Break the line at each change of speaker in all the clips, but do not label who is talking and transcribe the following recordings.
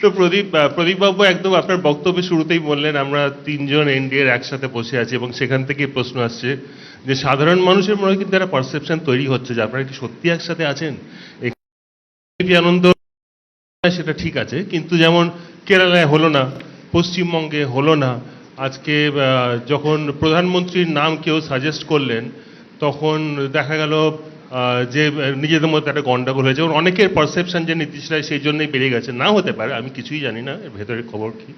তো প্রদীপবাবু একদম আপনার বক্তব্যের শুরুতেই বললেন আমরা তিনজন এনডিএর একসাথে বসে আছি, এবং সেখান থেকে প্রশ্ন আসছে যে সাধারণ মানুষের মনে কিন্তু একটা পারসেপশন তৈরি হচ্ছে যে আপনারা কি সত্যি একসাথে আছেন। আনন্দ সেটা ঠিক আছে, কিন্তু যেমন কেরালায় হলো না, পশ্চিমবঙ্গে হলো না, আজকে যখন প্রধানমন্ত্রীর নাম কেউ সাজেস্ট করলেন তখন দেখা গেল যে নিজেদের মধ্যে একটা গন্ডগোল হয়েছে, এবং অনেকের পারসেপশন যে নীতিশ রায় সেই জন্যই বেড়ে গেছে, না হতে পারে, আমি কিছুই জানি না এর ভেতরের খবর কি,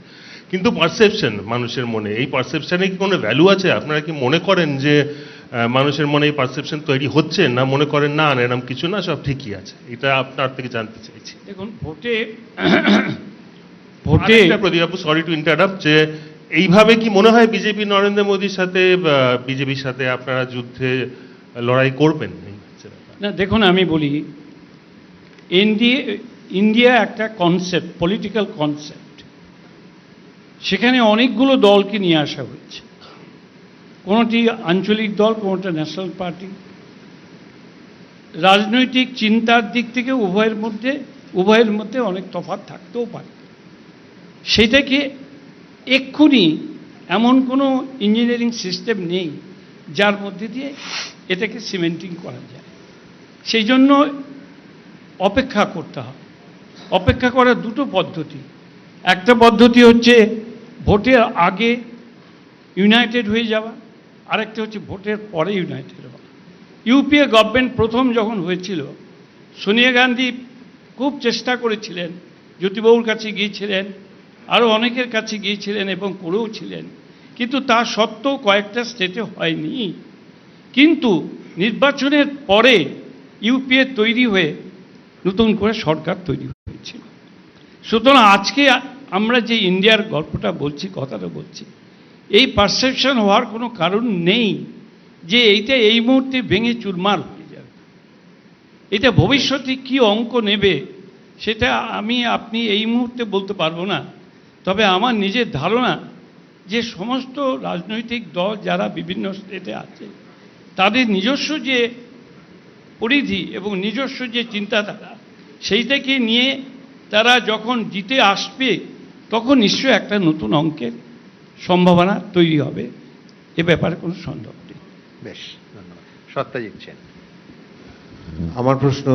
কিন্তু পারসেপশন মানুষের মনে, এই পারসেপশনে কি কোনো ভ্যালু আছে? আপনারা কি মনে করেন যে মানুষের মনে এই পারসেপশন তৈরি হচ্ছে, না মনে করেন না এরকম কিছু না, সব ঠিকই আছে? এটা আপনার থেকে জানতে চাইছি।
দেখুন, ভোটে
প্রদীপবাবু, সরি টু ইন্টারাপ্ট, যে এইভাবে কি মনে হয় বিজেপি নরেন্দ্র মোদীর সাথে, বিজেপির সাথে আপনারা যুদ্ধে লড়াই করবেন?
না, দেখুন আমি বলি, ইন্ডিয়া একটা কনসেপ্ট, পলিটিক্যাল কনসেপ্ট। সেখানে অনেকগুলো দলকে নিয়ে আসা হয়েছে, কোনোটি আঞ্চলিক দল, কোনোটা ন্যাশনাল পার্টি। রাজনৈতিক চিন্তার দিক থেকে উভয়ের মধ্যে অনেক তফাৎ থাকতেও পারে। সেটাকে এক্ষুনি এমন কোনো ইঞ্জিনিয়ারিং সিস্টেম নেই যার মধ্যে দিয়ে এটাকে সিমেন্টিং করা যায়। সেই জন্য অপেক্ষা করতে হবে। অপেক্ষা করার দুটো পদ্ধতি। একটা পদ্ধতি হচ্ছে ভোটের আগে ইউনাইটেড হয়ে যাওয়া, আরেকটা হচ্ছে ভোটের পরে ইউনাইটেড হওয়া। ইউপিএ গভর্নমেন্ট প্রথম যখন হয়েছিল, সোনিয়া গান্ধী খুব চেষ্টা করেছিলেন, জ্যোতিবাবুর কাছে গিয়েছিলেন, আরও অনেকের কাছে গিয়েছিলেন এবং করেও ছিলেন, কিন্তু তা সত্ত্বেও কয়েকটা স্টেটে হয়নি। কিন্তু নির্বাচনের পরে ইউপিএ তৈরি হয়ে নতুন করে সরকার তৈরি হয়েছিল। সুতরাং আজকে আমরা যে ইন্ডিয়ার গল্পটা বলছি, কথাটা বলছি, এই পারসেপশন হওয়ার কোনো কারণ নেই যে এইটা এই মুহূর্তে ভেঙে চুরমার হয়ে যাবে। এটা ভবিষ্যতে কি অঙ্ক নেবে সেটা আপনি এই মুহূর্তে বলতে পারবো না। তবে আমার নিজের ধারণা যে সমস্ত রাজনৈতিক দল যারা বিভিন্ন স্টেটে আছে, তাদের নিজস্ব যে পরিধি এবং নিজস্ব যে চিন্তাধারা, সেইটাকে নিয়ে তারা যখন জিতে আসবে তখন নিশ্চয়ই একটা নতুন অঙ্কের সম্ভাবনা তৈরি হবে, এ ব্যাপারে কোনো সন্দেহ নেই।
বেশ, ধন্যবাদ। সত্যজিৎ সেন।
আমার প্রশ্ন